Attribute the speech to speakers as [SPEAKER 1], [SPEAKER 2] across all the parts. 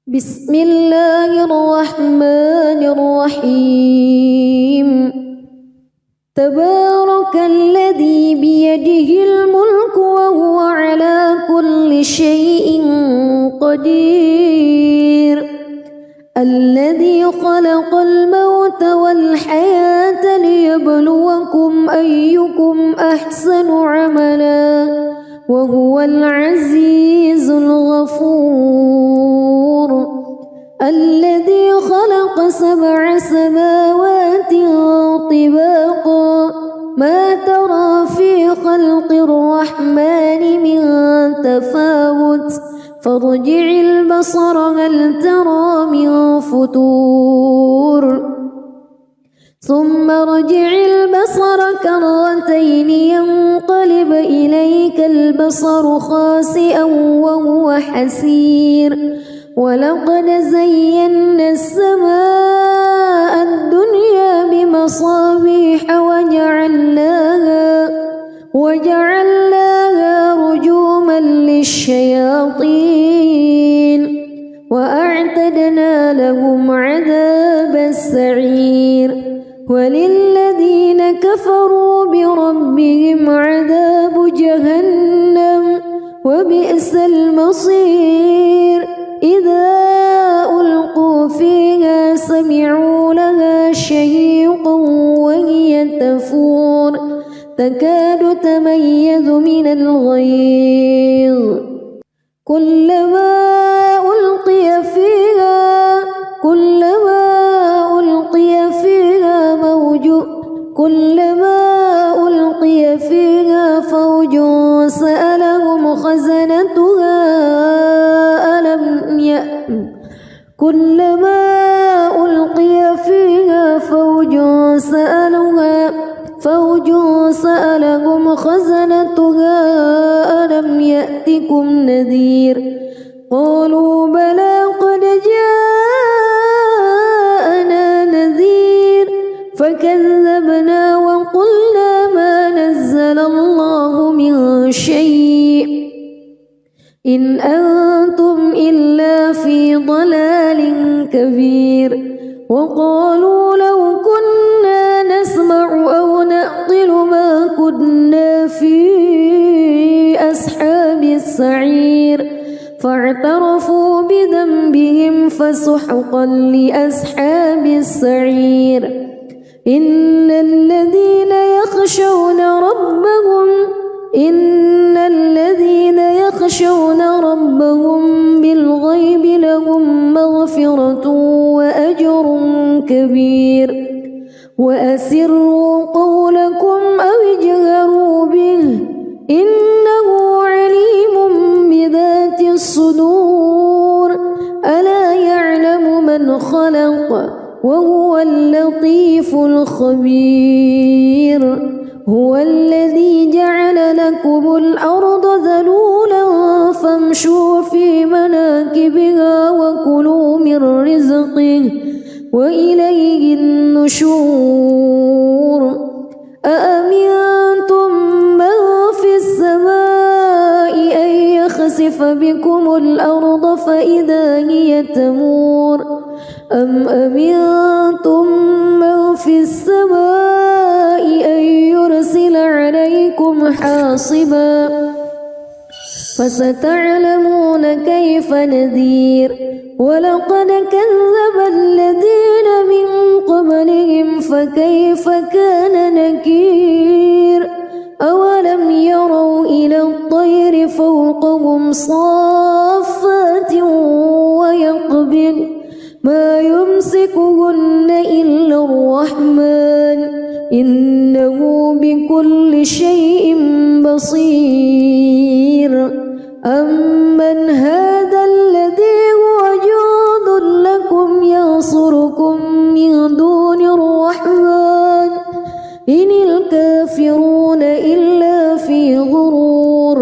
[SPEAKER 1] بسم الله الرحمن الرحيم تبارك الذي بيده الملك وهو على كل شيء قدير الذي خلق الموت والحياة ليبلوكم أيكم أحسن عملا وهو العزيز الغفور الذي خلق 7 سماوات طباقا ما ترى في خلق الرحمن من تفاوت فارجع البصر هل ترى من فتور ثم ارجع البصر كرتين ينقلب إليك البصر خاسئا وهو حسير ولقد زينا السماء الدنيا بمصابيح وجعلناها رجوما للشياطين وأعتدنا لهم عذاب السعير وللذين كفروا بربهم عذاب جهنم وبئس المصير إذا ألقوا فيها سمعوا لها شهيقا وهي تفور تكاد تميز من الغيظ كلما ألقي فيها فوج سألهم خزنتها ألم يأتكم نذير قالوا بلى قد جاءنا نذير فكذبنا وقلنا ما نزل الله من شيء إن أنتم إلا في ضلال كبير وقالوا لو كنا نسمع أو نعقل ما كنا في أصحاب السعير فاعترفوا بذنبهم فسحقا لأصحاب السعير إن الذين يخشون ربهم بالغيب لهم مغفرة وأجر كبير وأسروا قولكم أو اجهروا به إنه عليم بذات الصدور ألا يعلم من خلق وهو اللطيف الخبير هو الذي جعل لكم الأرض ذلولا فامشوا في مناكبها وكلوا من رزقه وإليه النشور أأمنتم من في السماء أن يخسف بكم الأرض فإذا هي تمور أم أمنتم من في السماء أن يرسل عليكم حاصبا فستعلمون كيف نذير ولقد كذب الذين من قبلهم فكيف كان نكير أولم يروا إلى الطير فوقهم صافات ويقبض ما يمسكهن إلا الرحمن إنه بكل شيء بصير أمن هذا الذي هو جند لكم ينصركم من دون الرحمن إن الكافرون إلا في غرور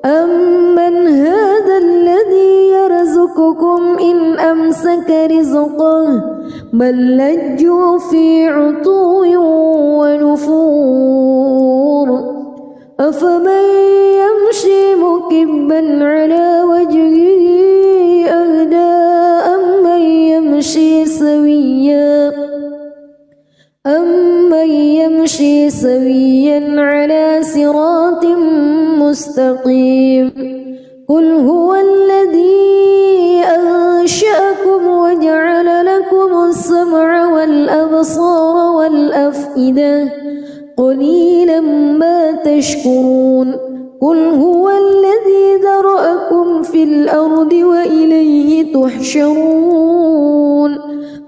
[SPEAKER 1] أمن هذا الذي يرزقكم إن أمسك رزقه بل لجوا في عتو ونفور أفمن يمشي مكبا على وجهه أهدى سويا على صراط مستقيم قل هو الذي أنشأكم وجعل لكم السمع والأبصار والأفئدة قليلا ما تشكرون قل هو الذي ذرأكم في الأرض وإليه تحشرون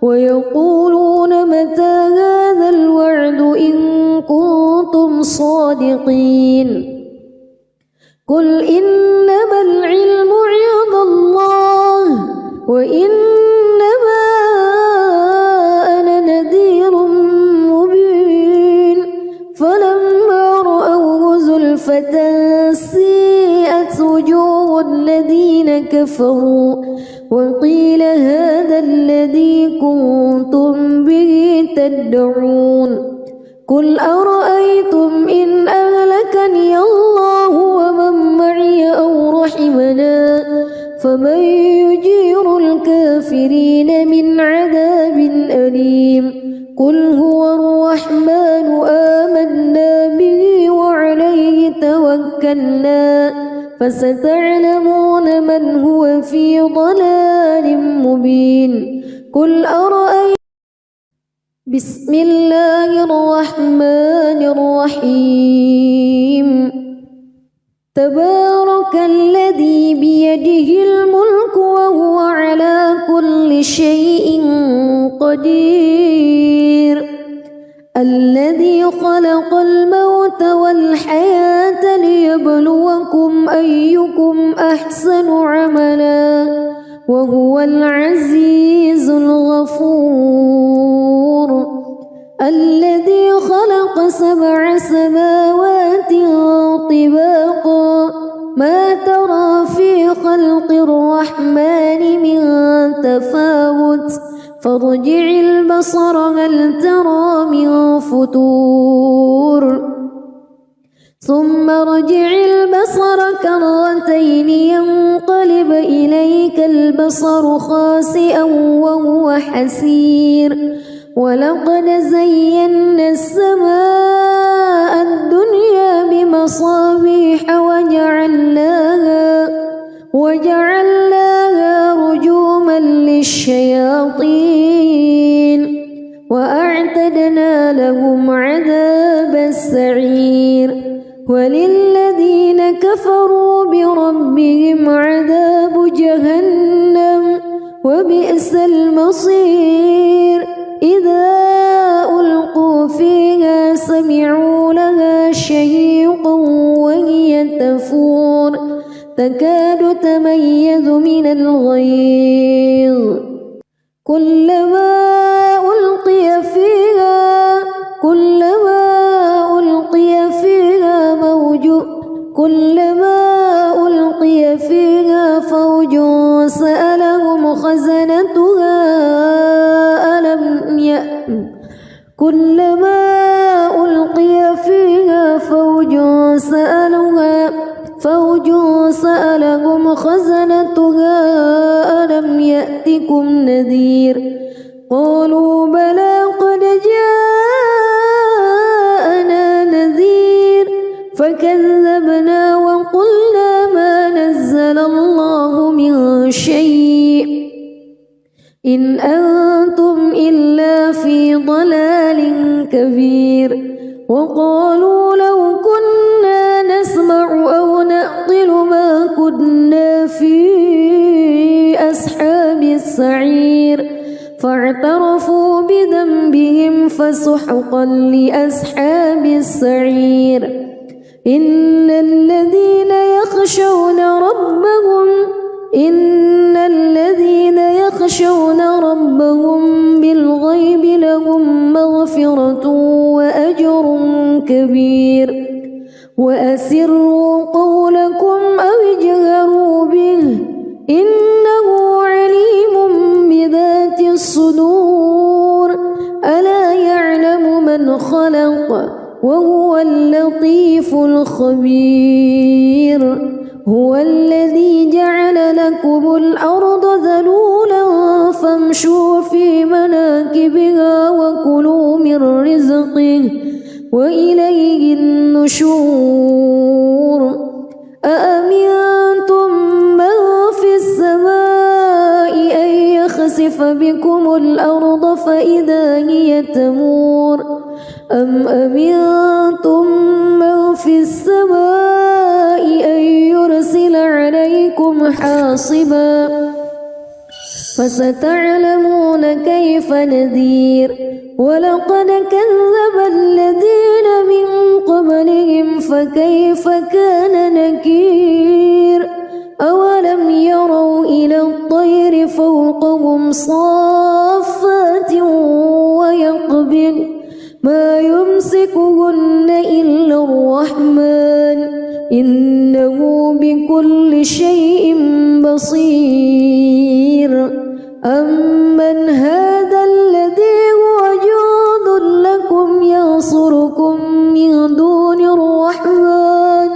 [SPEAKER 1] ويقولون متى هذا الوعد إن كنتم صادقين قل إنما العلم عند الله وإنما أنا نذير مبين فلما رأوه زلفة سيئت وجوه الذين كفروا وقيل هذا الذي كنتم به تدعون قل أرأيتم إن أهلكني الله ومن معي أو رحمنا فمن يجير الكافرين من عذاب أليم قل هو الرحمن آمنا به وعليه توكلنا فستعلمون من هو في ضلال مبين قل أرأيتم بسم الله الرحمن الرحيم تبارك الذي بيده الملك وهو على كل شيء قدير الذي خلق الموت والحياة ليبلوكم أيكم أحسن عملا وهو العزيز الغفور الذي خلق 7 سماوات طباقا ما ترى في خلق الرحمن من تفاوت فارجع البصر هل ترى من فتور ثم ارجع البصر كرتين ينقلب إليك البصر خاسئا وهو حسير ولقد زينا السماء الدنيا بمصابيح وجعلناها رجوما للشياطين وأعتدنا لهم عذاب السعير وللذين كفروا بربهم عذاب جهنم وبئس المصير إذا ألقوا فيها سمعوا لها شهيقا وهي تفور تكاد تميز من الغيظ كلما ألقي فيها فوج سألهم خزنتها كلما ألقي فيها فوج سألهم خزنتها ألم يأتكم نذير قالوا بلى قد جاءنا نذير فكذبنا وقلنا ما نزل الله من شيء إن أنتم إلا في ضلال كبير وقالوا لو كنا نسمع أو نعقل ما كنا في أصحاب السعير فاعترفوا بذنبهم فسحقا لأصحاب السعير إن الذين يخشون ربهم بالغيب لهم مغفرة وأجر كبير وأسروا قولكم أو اجهروا به إنه عليم بذات الصدور ألا يعلم من خلق وهو اللطيف الخبير هو الذي جعل لكم الأرض ذلولا فامشوا في مناكبها وكلوا من رزقه وإليه النشور أأمنتم من في السماء أن يخسف بكم الأرض فإذا هي تمور أم أمنتم من في السماء أن يرسل عليكم حاصبا فستعلمون كيف نذير ولقد كذب الذين من قبلهم فكيف كان نكير أولم يروا إلى الطير فوقهم صافات ويقبض ما يمسكهن إلا الرحمن إنه بكل شيء بصير أمن هذا الذي هو جند لكم ينصركم من دون الرحمن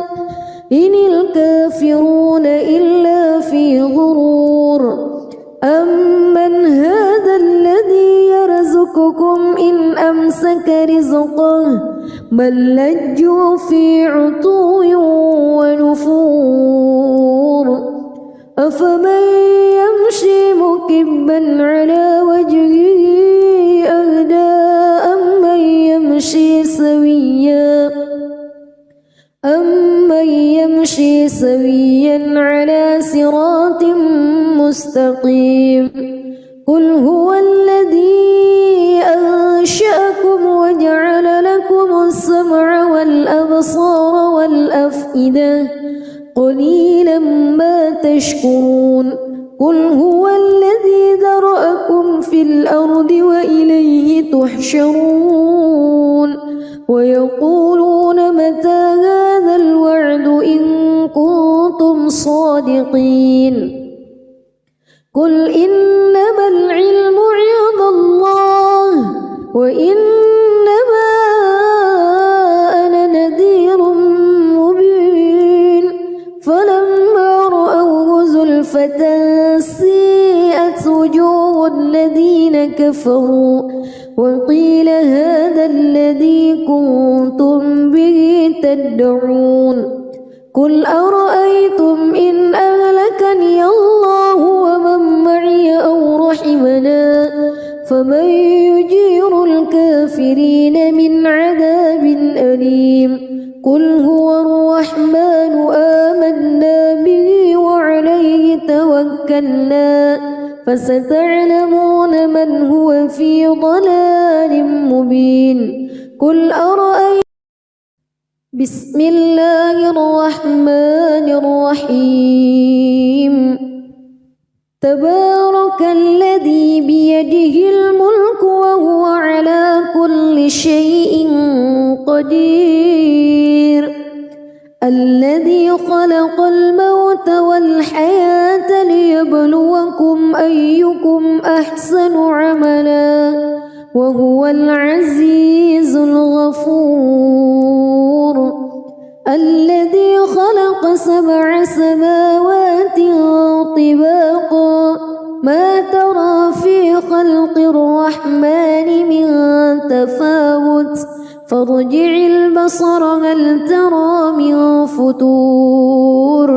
[SPEAKER 1] إن الكافرون إلا في غرور أمن هذا الذي يرزقكم إن أمسك رزقه بل لجوا في عتو ونفور أفمن يمشي مكبا على وجهه أهدى أمن يمشي سويا على صراط مستقيم قل هو الذي أنشأكم وجعل لكم السمع والأبصار والأفئدة قليلا ما تشكرون قل هو الذي ذرأكم في الأرض وإليه تحشرون ويقولون متى هذا الوعد إن كنتم صادقين قل إنما العلم عند الله وإنما أنا نذير مبين فلما رأوه زلفة سيئت وجوه الذين كفروا وقيل هذا الذي كنتم به تدعون قل أرأيتم إن أهلكني الله ومن معي أو رحمنا فمن يجير الكافرين من عذاب أليم قل هو الرحمن آمنا به وعليه توكلنا فستعلمون من هو في ضلال مبين قل أرأيتم بسم الله الرحمن الرحيم تبارك الذي بيده الملك وهو على كل شيء قدير الذي خلق الموت والحياة ليبلوكم أيكم أحسن عملا وهو العزيز الغفور الذي خلق 7 سماوات طباقا ما ترى في خلق الرحمن من تفاوت فارجع البصر هل ترى من فتور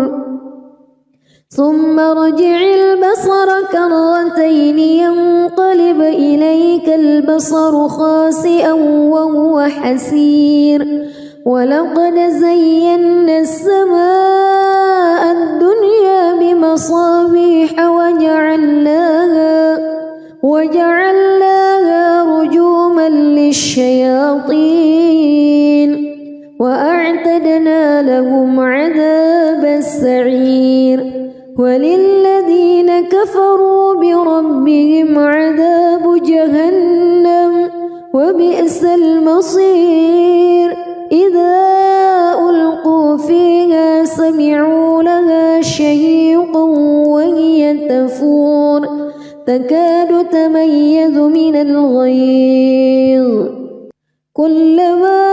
[SPEAKER 1] ثم ارجع البصر كرتين ينقلب إليك البصر خاسئا وهو حسير ولقد زينا السماء الدنيا بمصابيح وجعلناها رجوما للشياطين وأعتدنا لهم عذاب السعير وللذين كفروا بربهم عذاب جهنم وبئس المصير إذا ألقوا فيها سمعوا لها شهيقا وهي تفور تكاد تميز من الغيظ كلما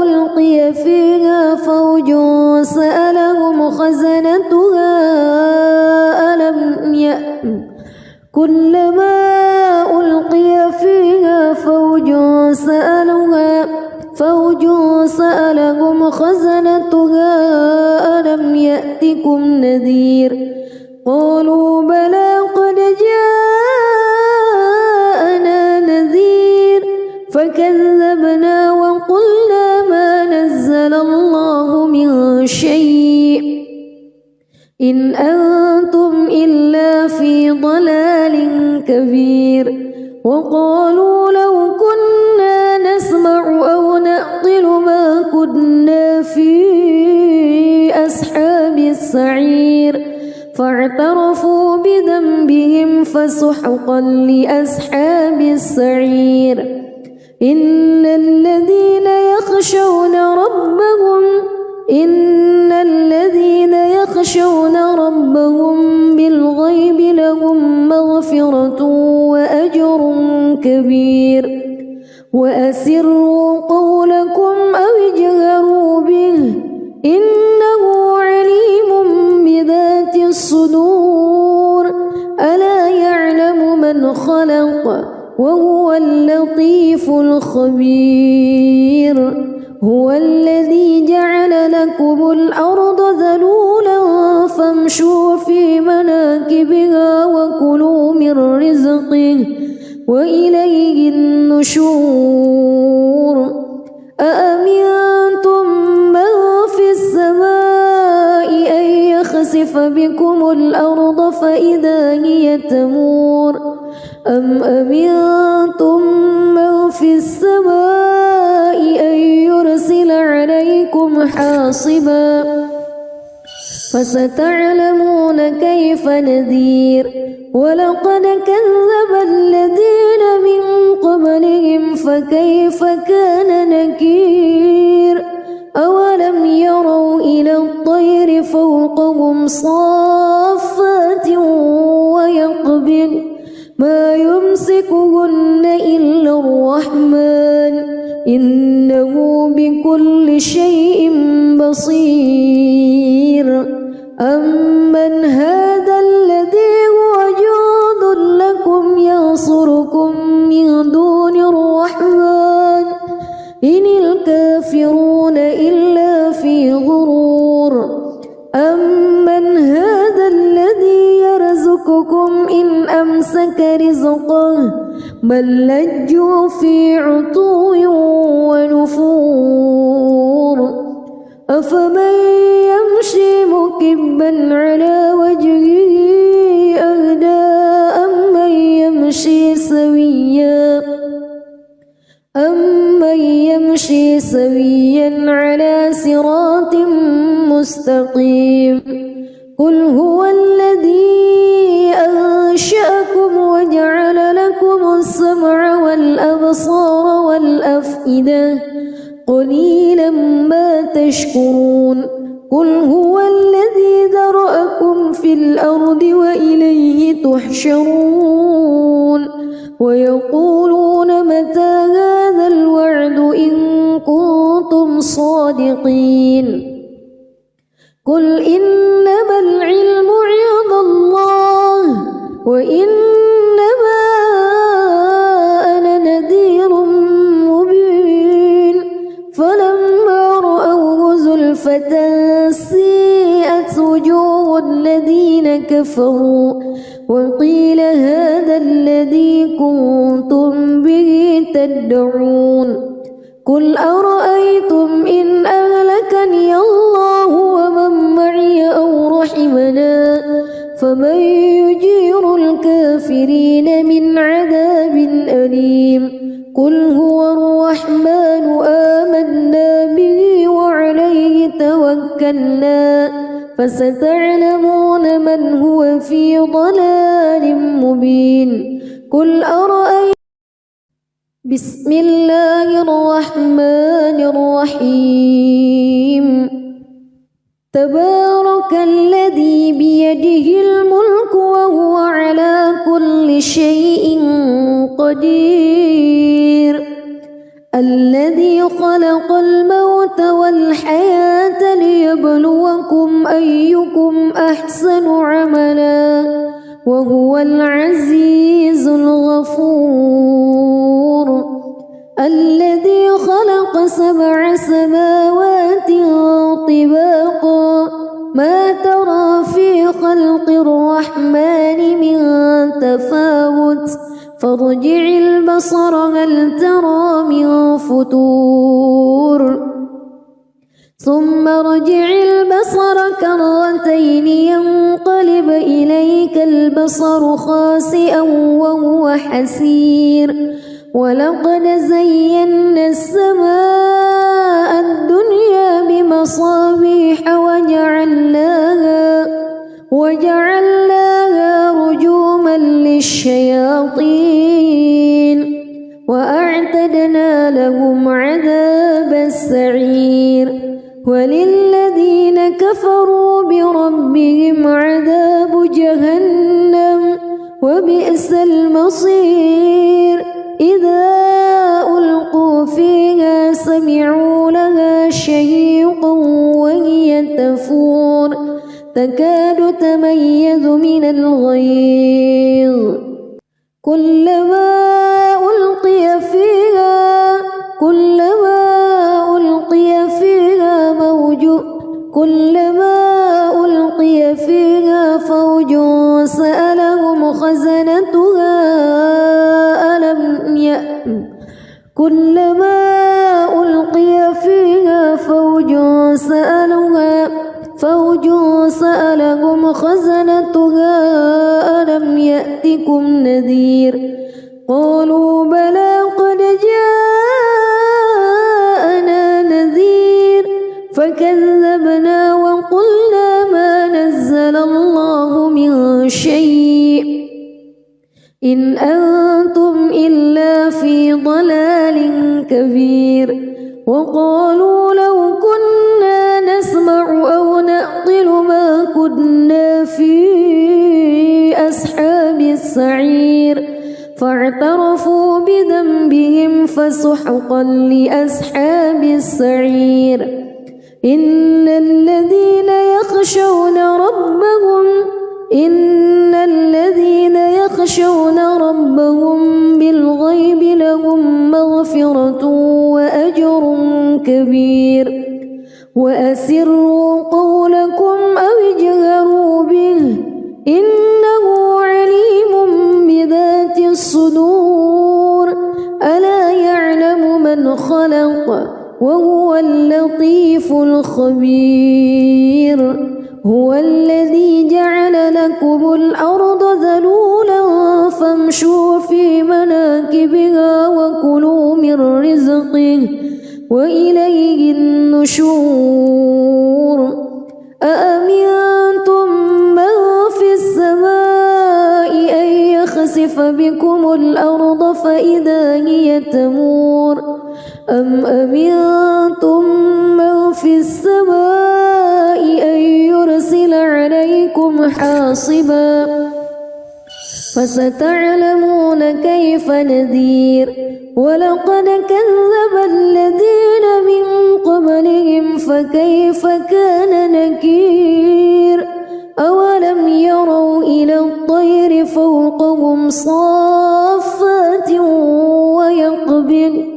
[SPEAKER 1] ألقي فيها فوج سألهم خزنتها فوج سألهم خزنتها ألم يأتكم نذير قالوا بلى قد جاءنا نذير فكذبنا وقلنا ما نزل الله من شيء إن أنتم إلا في ضلال كبير وقالوا لو كنا نسمع أو نعقل ما كنا في أصحاب السعير فاعترفوا بذنبهم فسحقا لأصحاب السعير إن الذين يخشون ربهم بالغيب لهم مغفرة وأجر كبير وأسروا قولكم أو اجهروا به إنه عليم بذات الصدور ألا يعلم من خلق وهو اللطيف الخبير هو الذي جعل لكم الأرض ذلولا فامشوا في مناكبها وكلوا من رزقه وإليه النشور أأمنتم من في السماء أن يخسف بكم الأرض فإذا هي تمور أم أمنتم من في السماء أن يرسل عليكم حاصبا فستعلمون كيف نذير ولقد كذب الذين من قبلهم فكيف كان نكير أولم يروا إلى الطير فوقهم صافات ويقبض ما يمسكهن إلا الرحمن إنه بكل شيء بصير أمن هذا الذي هو جند لكم ينصركم من دون الرحمن إن الكافرون إلا في غرور أمن هذا الذي يرزقكم إن أمسك رزقه بل لجوا في عتو ونفور أفمن يمشي مكبا على وجهه أهدى أمن يمشي سويا على صراط مستقيم قل هو الذي أنشأكم وجعل لكم السمع والأبصار والأفئدة قليلا ما تشكرون قل هو الذي ذرأكم في الأرض وإليه تحشرون ويقولون متى هذا الوعد إن كنتم صادقين قل إنما العلم عند الله وإنما أنا نذير مبين فلما رأوه زلفة سيئت وجوه الذين كفروا وقيل هذا الذي كنتم به تدعون قل أرأيتم إن أهلكني الله ومن معي أو رحمنا فمن يجير الكافرين من عذاب أليم قل هو الرحمن آمنا به وعليه توكلنا فستعلمون من هو في ضلال مبين قل أرأيتم بسم الله الرحمن الرحيم تبارك الذي بيده الملك وهو على كل شيء قدير الذي خلق الموت والحياة ليبلوكم أيكم أحسن عملا وهو العزيز الغفور الذي خلق خلق 7 سماوات طباقا ما ترى في خلق الرحمن من تفاوت فارجع البصر هل ترى من فتور ثم ارجع البصر كرتين ينقلب إليك البصر خاسئا وهو حسير ولقد زينا السماء الدنيا بمصابيح وجعلناها رجوما للشياطين وأعتدنا لهم عذاب السعير وللذين كفروا بربهم عذاب جهنم وبئس المصير إذا ألقوا فيها سمعوا لها شهيقا وهي تفور تكاد تميز من الغيظ كلما ألقي فيها فوج سألهم خزنتها ألم يأتكم نذير قالوا بلى قد جاءنا نذير فكذبنا وقلنا ما نزل الله من شيء إن أنتم إلا في ضلال كبير وقالوا لو كنا نسمع أو نعقل ما كنا في أصحاب السعير فاعترفوا بذنبهم فسحقا لأصحاب السعير إن الذين يخشون ربهم بالغيب لهم مغفرة وأجر كبير وأسروا قولكم أو اجهروا به إنه عليم بذات الصدور ألا يعلم من خلق وهو اللطيف الخبير هو الذي جعل لكم الأرض ذلولا فامشوا في مناكبها وكلوا من رزقه وإليه النشور أأمنتم من في السماء أن يخسف بكم الأرض فإذا هي تمور أم أمنتم من في السماء أن يرسل عليكم حاصبا فستعلمون كيف نذير ولقد كذب الذين من قبلهم فكيف كان نكير أولم يروا إلى الطير فوقهم صافات ويقبض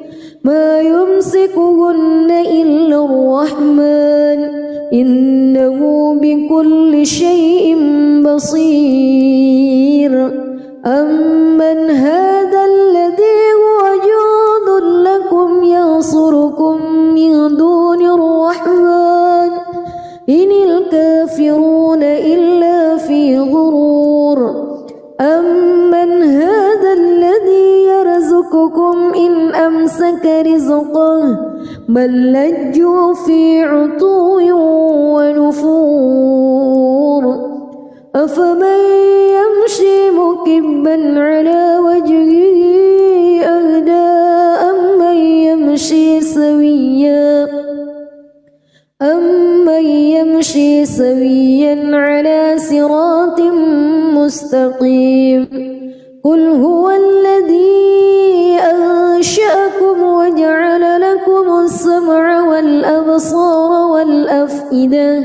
[SPEAKER 1] ما يمسكهن إلا الرحمن إنه بكل شيء بصير أمن هذا الذي هو جند لكم ينصركم من دون الرحمن إن الكافرون إلا في غرور أمن هذا الذي يرزقكم إن أمسك رزقه بل لجوا في عتو ونفور أفمن يمشي مكبا على وجهه أهدى أمن يمشي سويا على صراط مستقيم قل هو الذي أنشأكم وجعل لكم السمع والأبصار والأفئدة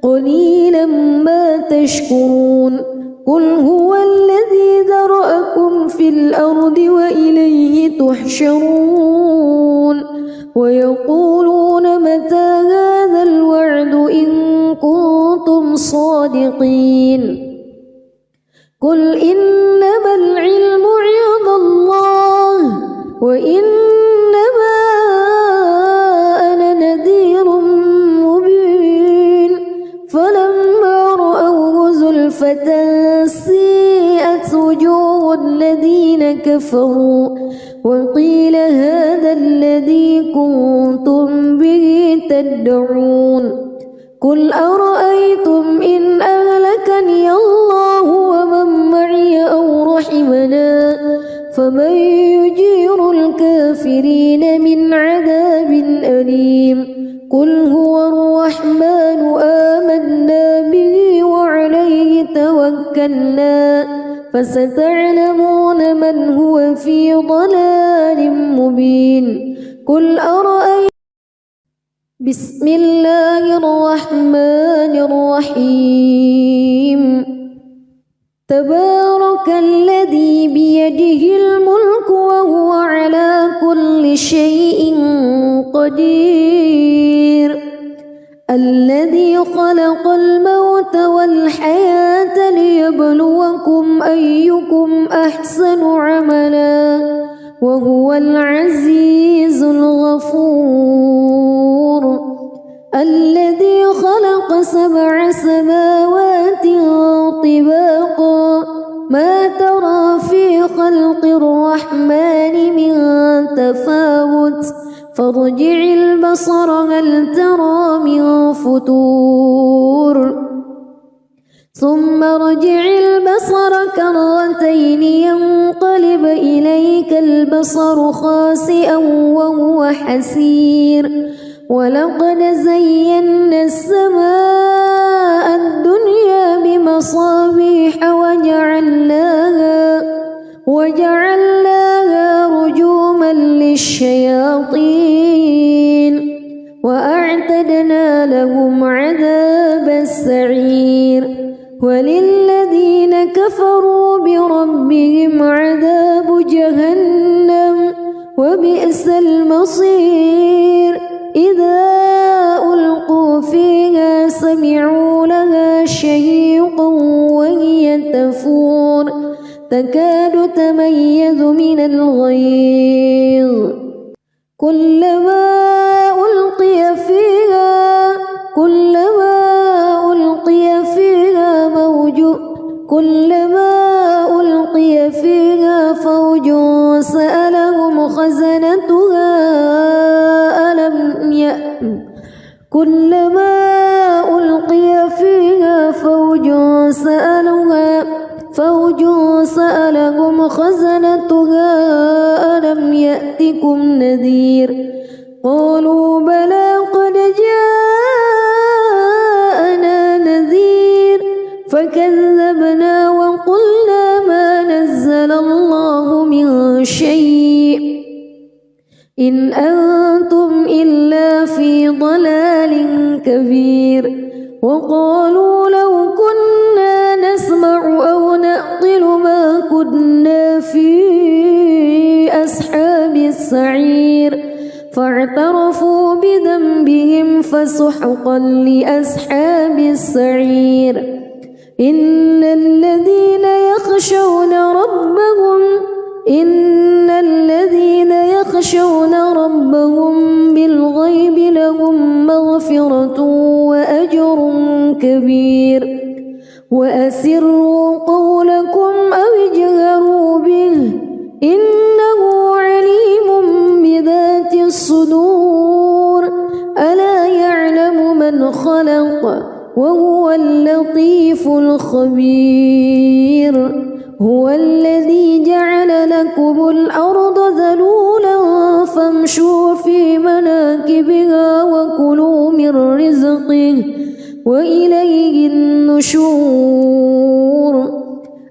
[SPEAKER 1] قليلا ما تشكرون قل هو الذي ذرأكم في الأرض وإليه تحشرون ويقولون متى هذا الوعد إن كنتم صادقين قل إنما العلم عند الله وإنما أنا نذير مبين فلما رأوه زلفة سيئت وجوه الذين كفروا وقيل هذا الذي كنتم به تدعون قل أرأيتم إن أهلكني الله ومن معي أو رحمنا فمن يجير الكافرين من عذاب أليم قل هو الرحمن آمنا به وعليه توكلنا فستعلمون من هو في ضلال مبين قل أرأيتم بسم الله الرحمن الرحيم تبارك الذي بيده الملك وهو على كل شيء قدير الذي خلق الموت والحياة ليبلوكم أيكم أحسن عملا وهو العزيز الغفور الذي خلق 7 سماوات طباقا ما ترى في خلق الرحمن من تفاوت فارجع البصر هل ترى من فتور ثم ارجع البصر كرتين ينقلب إليك البصر خاسئا وهو حسير ولقد زينا السماء الدنيا بمصابيح وجعلناها رجوما للشياطين وأعتدنا لهم عذاب السعير وللذين كفروا بربهم عذاب جهنم وبئس المصير إذا ألقوا فيها سمعوا لها شهيقا وهي تفور تكاد تميز من الغيظ كلما ألقي فيها فوج سألهم خزنتها كلما ألقي فيها فوج سألهم خزنتها ألم يأتكم نذير قالوا بلى قد جاءنا نذير فكذبنا وقلنا ما نزل الله من شيء إن أنتم إلا في ضلال كبير وقالوا لو كنا نسمع أو نعقل ما كنا في أصحاب السعير فاعترفوا بذنبهم فسحقا لأصحاب السعير إن الذين يخشون ربهم بالغيب لهم مغفرة وأجر كبير وأسروا قولكم أو اجهروا به إنه عليم بذات الصدور ألا يعلم من خلق وهو اللطيف الخبير هو الذي جعل لكم الأرض ذلولا فامشوا في مناكبها وكلوا من رزقه وإليه النشور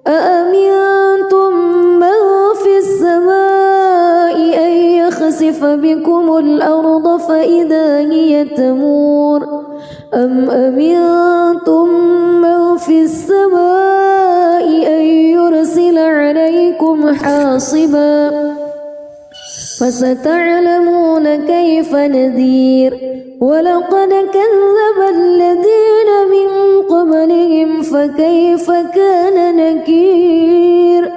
[SPEAKER 1] أأمنتم من في السماء أن يخسف بكم الأرض فإذا هي تمور أم أمنتم من في السماء أن يرسل عليكم حاصبا فستعلمون كيف نذير ولقد كذب الذين من قبلهم فكيف كان نكير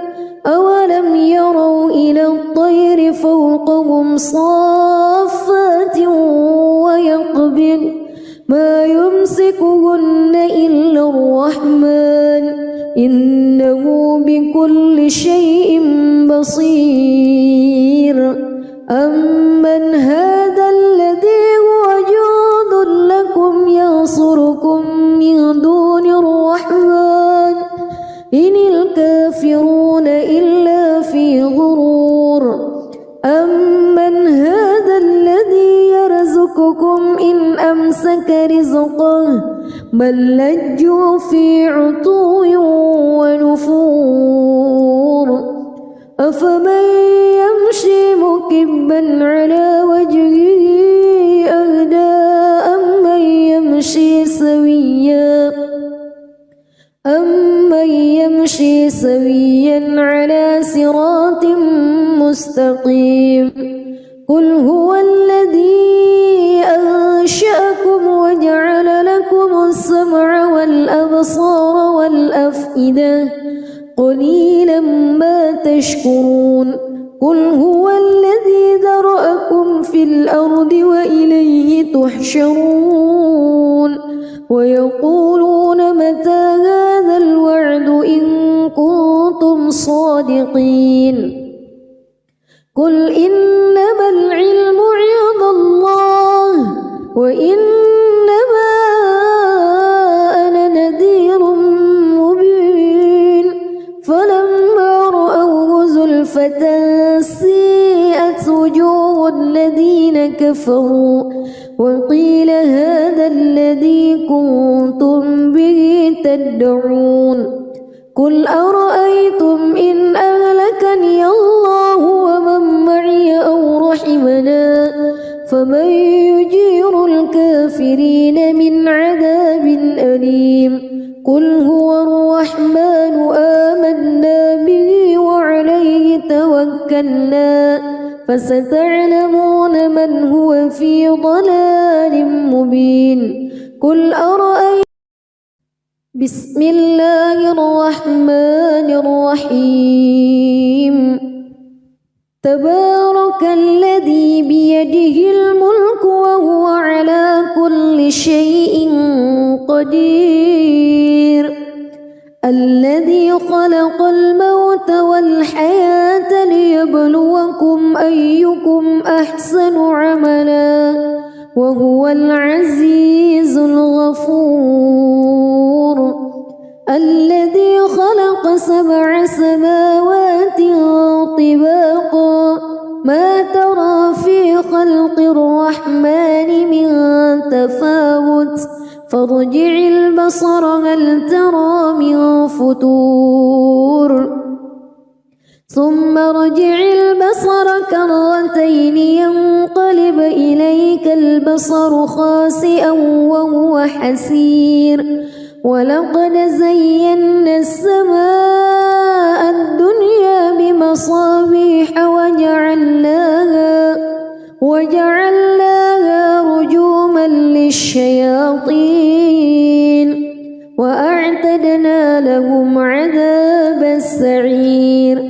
[SPEAKER 1] أولم يروا إلى الطير فوقهم صافات ويقبض ما يمسكهن إلا الرحمن إنه بكل شيء بصير أمن هذا الذي هو جند لكم ينصركم من دون الرحمن إن الكافرون إلا في غرور أمن هذا الذي يرزقكم إن أمسك رزقه بل لجوا في عتو ونفور أفمن يمشي مكبا على وجهه أهدى أمن يمشي سويا على صراط مستقيم قل هو الذي أنشأكم وجعل لكم السمع والأبصار والأفئدة قليلا ما تشكرون قل هو الذي ذرأكم في الأرض وإليه تحشرون ويقولون متى هذا الوعد إن كنتم صادقين قل إنما العلم عند الله وإنما أنا نذير مبين فلما رأوه زلفة سيئت وجوه الذين كفروا وقيل هذا الذي كنتم به تدعون قل أرأيتم إن أهلكني الله ومن معي أو رحمنا فمن يجير الكافرين من عذاب أليم قل هو الرحمن آمنا به وعليه توكلنا فستعلمون من هو في ضلال مبين قل أرأيتم بسم الله الرحمن الرحيم تبارك الذي بيده الملك وهو على كل شيء قدير الذي خلق الموت والحياة ليبلوكم أيكم أحسن عملا وهو العزيز الغفور الذي خلق 7 سماوات طباقا ما ترى في خلق الرحمن من تفاوت فارجع البصر هل ترى من فتور ثم ارجع البصر كرتين ينقلب إليك البصر خاسئا وهو حسير ولقد زينا السماء الدنيا بمصابيح وجعلناها رجوما للشياطين وأعتدنا لهم عذاب السعير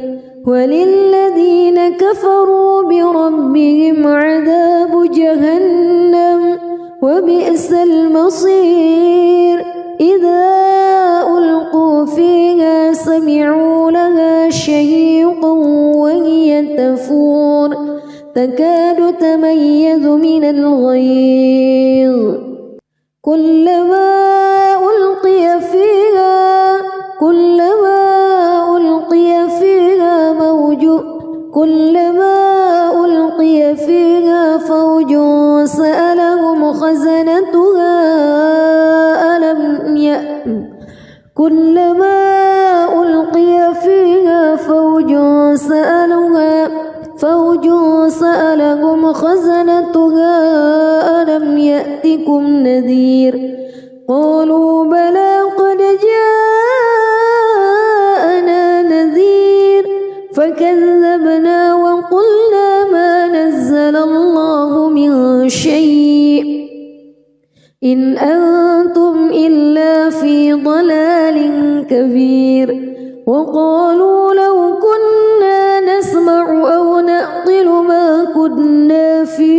[SPEAKER 1] وللذين كفروا بربهم عذاب جهنم وبئس المصير إذا ألقوا فيها سمعوا لها شهيقا وهي تفور تكاد تميز من الغيظ كلما ألقي فيها فوج سألهم خزنتها كلما ألقي فيها فوج سألهم خزنتها ألم يأتكم نذير قالوا بلى قد جاءنا نذير فكذبنا وقلنا ما إن أنتم إلا في ضلال كبير وقالوا لو كنا نسمع أو نعقل ما كنا في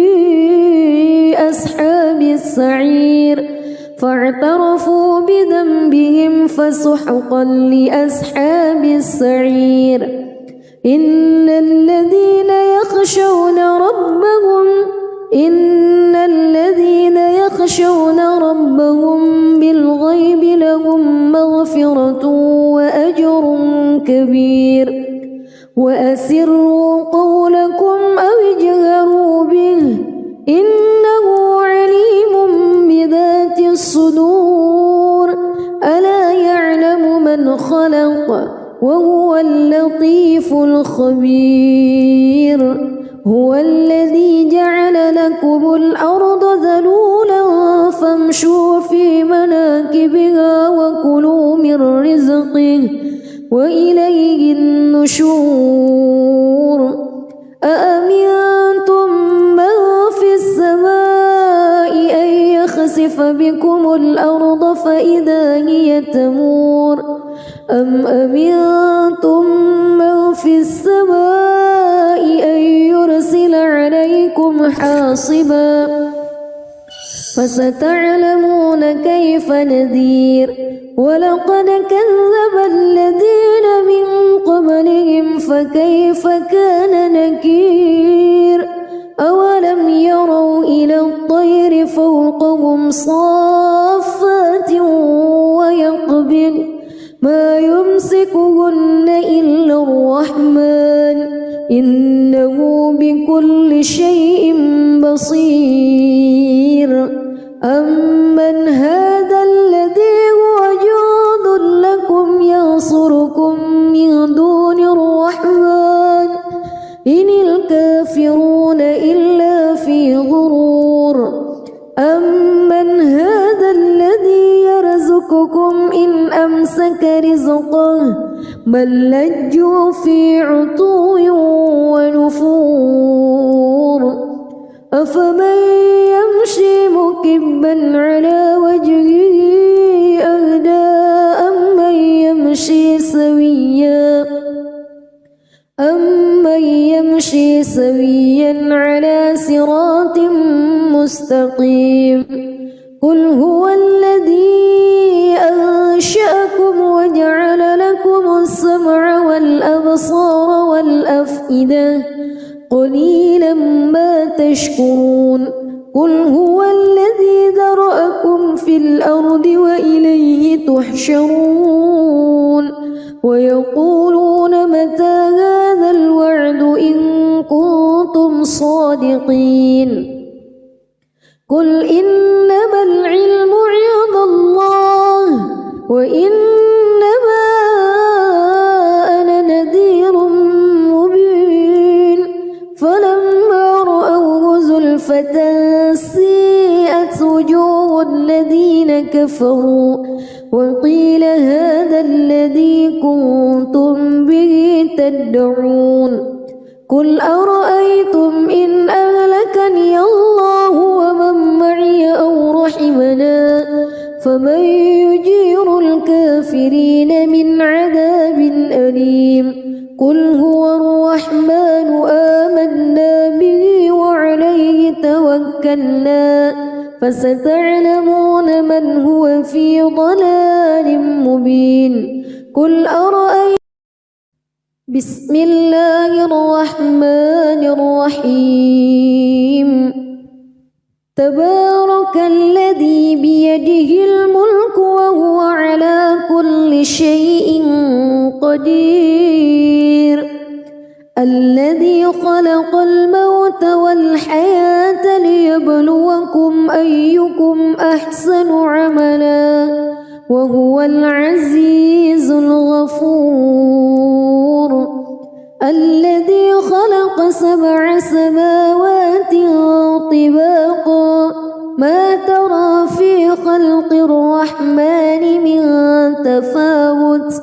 [SPEAKER 1] أصحاب السعير فاعترفوا بذنبهم فسحقا لأصحاب السعير إن الذين يخشون ربهم بالغيب لهم مغفرة وأجر كبير وأسروا قولكم أو اجهروا به إنه عليم بذات الصدور ألا يعلم من خلق وهو اللطيف الخبير هو الذي جعل لكم الأرض ذلولا فامشوا في مناكبها وكلوا من رزقه وإليه النشور أأمنتم من في السماء أن يخسف بكم الأرض فإذا هي تمور أم أمنتم من في السماء أن يرسل عليكم حاصبا فستعلمون كيف نذير ولقد كذب الذين من قبلهم فكيف كان نكير أولم يروا إلى الطير فوقهم صافات ويقبض ما يمسكهن إلا الرحمن إنه بكل شيء بصير أمن هذا الذي هو جند لكم ينصركم من دون الرحمن إن الكافرون إلا في غرور أمن هذا الذي يرزقكم إن أمسك رزقه بل لجوا في عتو ونفور أفمن يمشي مكبا على وجهه أهدى أمن يمشي سويا على صراط مستقيم قل هو الذي أنشأكم وجعل لكم السمع والأبصار والأفئدة قليلا ما تشكرون قل هو الذي ذرأكم في الأرض وإليه تحشرون ويقولون متى هذا الوعد إن كنتم صادقين قل إنما العلم عند الله وإنما أنا نذير مبين فلما رأوه زلفة سيئت وجوه الذين كفروا وقيل هذا الذي كنتم به تدعون قل أرأيتم إن أهلكني الله ومن معي أو رحمنا فمن يجير الكافرين من عذاب أليم قل هو الرحمن آمنا به وعليه توكلنا فستعلمون من هو في ضلال مبين قل أرأيتم بسم الله الرحمن الرحيم تبارك الذي بيده الملك وهو على كل شيء قدير الذي خلق الموت والحياة ليبلوكم أيكم أحسن عملا وهو العزيز الغفور الذي خلق 7 سماوات طباقا ما ترى في خلق الرحمن من تفاوت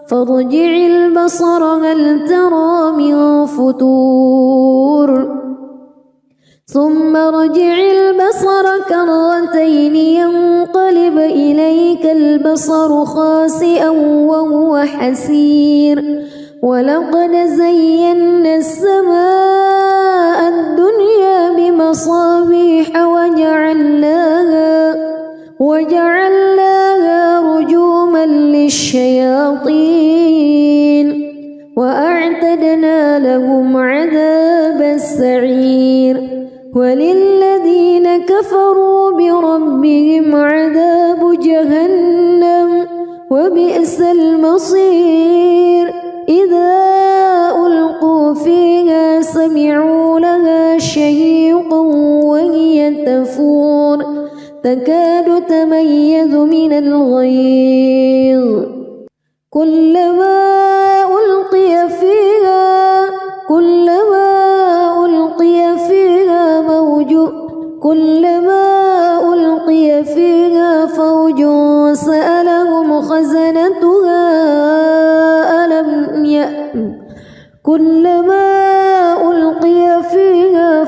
[SPEAKER 1] فارجع البصر هل ترى من فتور ثم ارجع البصر كرتين ينقلب إليك البصر خاسئا وهو حسير ولقد زينا السماء الدنيا بمصابيح وجعلناها رجوما للشياطين وأعتدنا لهم عذاب السعير وللذين كفروا بربهم عذاب جهنم وبئس المصير إذا ألقوا فيها سمعوا لها شهيقا وهي تفور تكاد تميز من الغيظ كلما ألقي فيها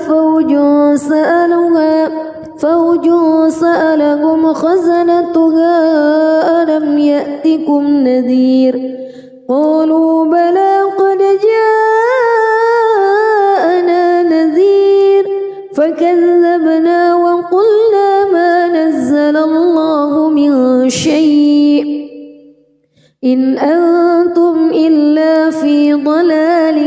[SPEAKER 1] فوج سألهم خزنتها ألم يأتكم نذير قالوا بلى قد جاءنا نذير فكذبنا وقلنا ما نزل الله من شيء إن أنتم إلا في ضلال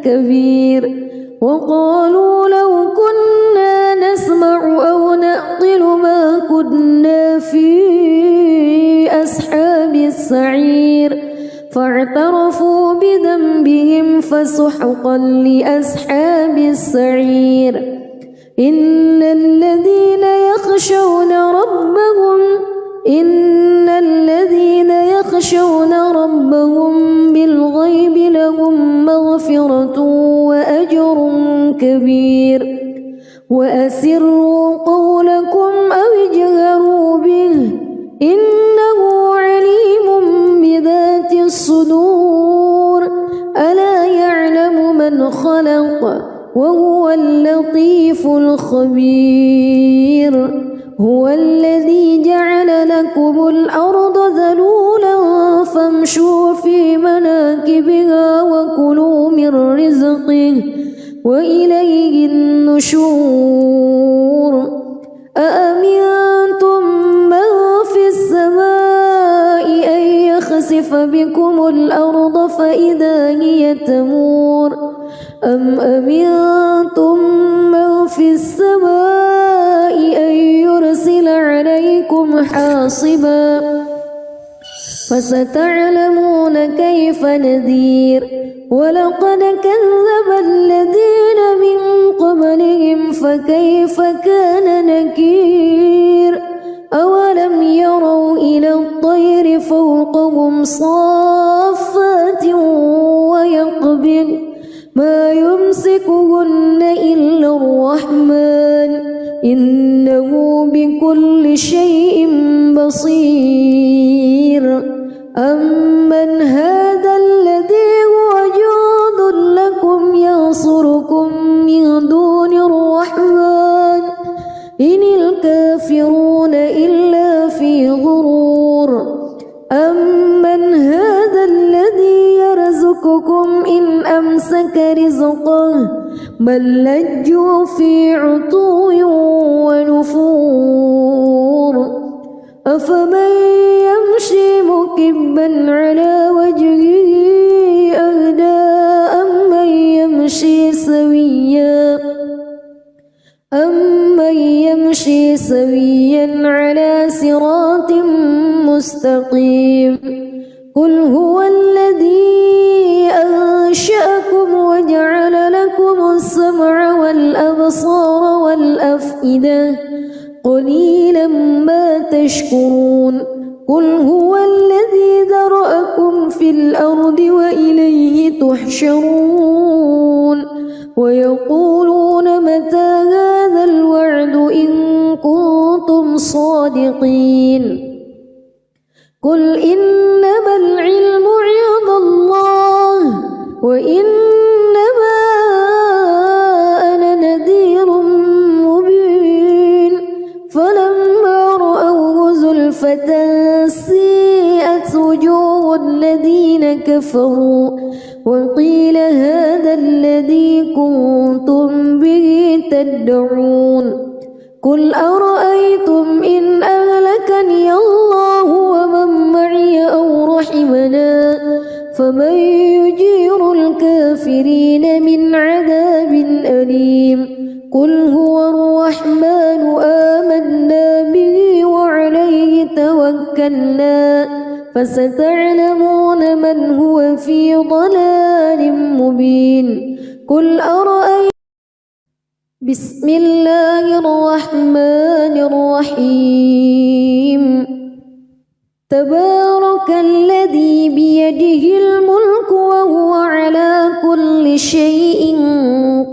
[SPEAKER 1] كبير وقالوا لو كنا نسمع أو نعقل ما كنا في أصحاب السعير فاعترفوا بذنبهم فسحقا لأصحاب السعير إن الذين يخشون ربهم بالغيب لهم مغفرة وأجر كبير وأسروا قولكم أو اجهروا به إنه عليم بذات الصدور ألا يعلم من خلق وهو اللطيف الخبير هو الذي جعل لكم الأرض ذلولا فامشوا في مناكبها وكلوا من رزقه وإليه النشور أأمنتم من في السماء أن يخسف بكم الأرض فإذا هي تمور أم أمنتم من في السماء أن يرسل عليكم حاصبا فستعلمون كيف نذير ولقد كذب الذين من قبلهم فكيف كان نكير أولم يروا إلى الطير فوقهم صافات ويقبض ما يمسكهن إلا الرحمن إنه بكل شيء بصير أمن هذا الذي هو جند لكم ينصركم من دون الرحمن إن الكافرون إلا في غرور أمن هذا الذي يرزقكم إن أمسك رزقه بل لجوا في عتو ونفور أفمن يمشي مكبا على وجهه أهدى أمن يمشي سويا على صراط مستقيم قل هو الذي أنشأكم وجعل لكم السمع والأبصار والأفئدة قليلا ما تشكرون قل هو الذي ذرأكم في الأرض وإليه تحشرون ويقولون متى هذا الوعد إن كنتم صادقين قل إنما العلم عند الله وإنما أنا نذير أزلفة سيئت وجوه الذين كفروا وقيل هذا الذي كنتم به تدعون قل أرأيتم إن أهلكني الله ومن معي أو رحمنا فمن يجير الكافرين من عذاب أليم قل هو الرحمن آمنا به وعليه توكلنا فستعلمون من هو في ضلال مبين قل أرأيتم بسم الله الرحمن الرحيم تبارك الذي بيده الملك وهو على كل شيء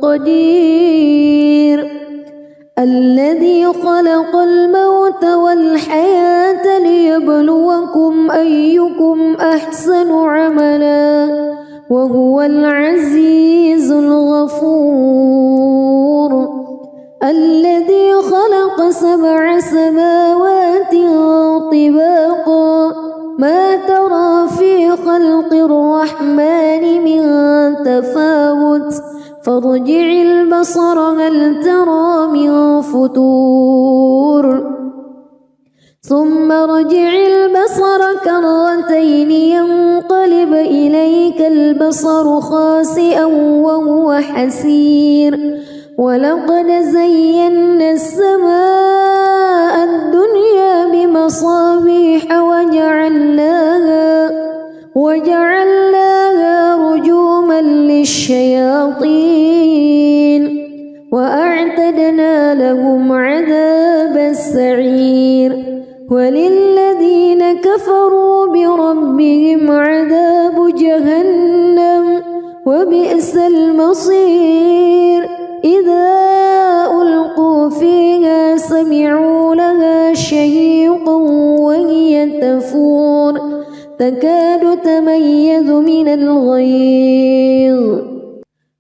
[SPEAKER 1] قدير الذي خلق الموت والحياة ليبلوكم أيكم أحسن عملا وهو العزيز الغفور الذي خلق 7 سماوات طباقا ما ترى في خلق الرحمن من تفاوت فارجع البصر هل ترى من فتور ثم ارجع البصر كرتين ينقلب إليك البصر خاسئا وهو حسير ولقد زينا السماء الدنيا بمصابيح وجعلناها رجوما للشياطين وأعتدنا لهم عذاب السعير وللذين كفروا بربهم عذاب جهنم وبئس المصير إذا ألقوا فيها سمعوا لها شهيقا وهي تفور تكاد تميز من الغيظ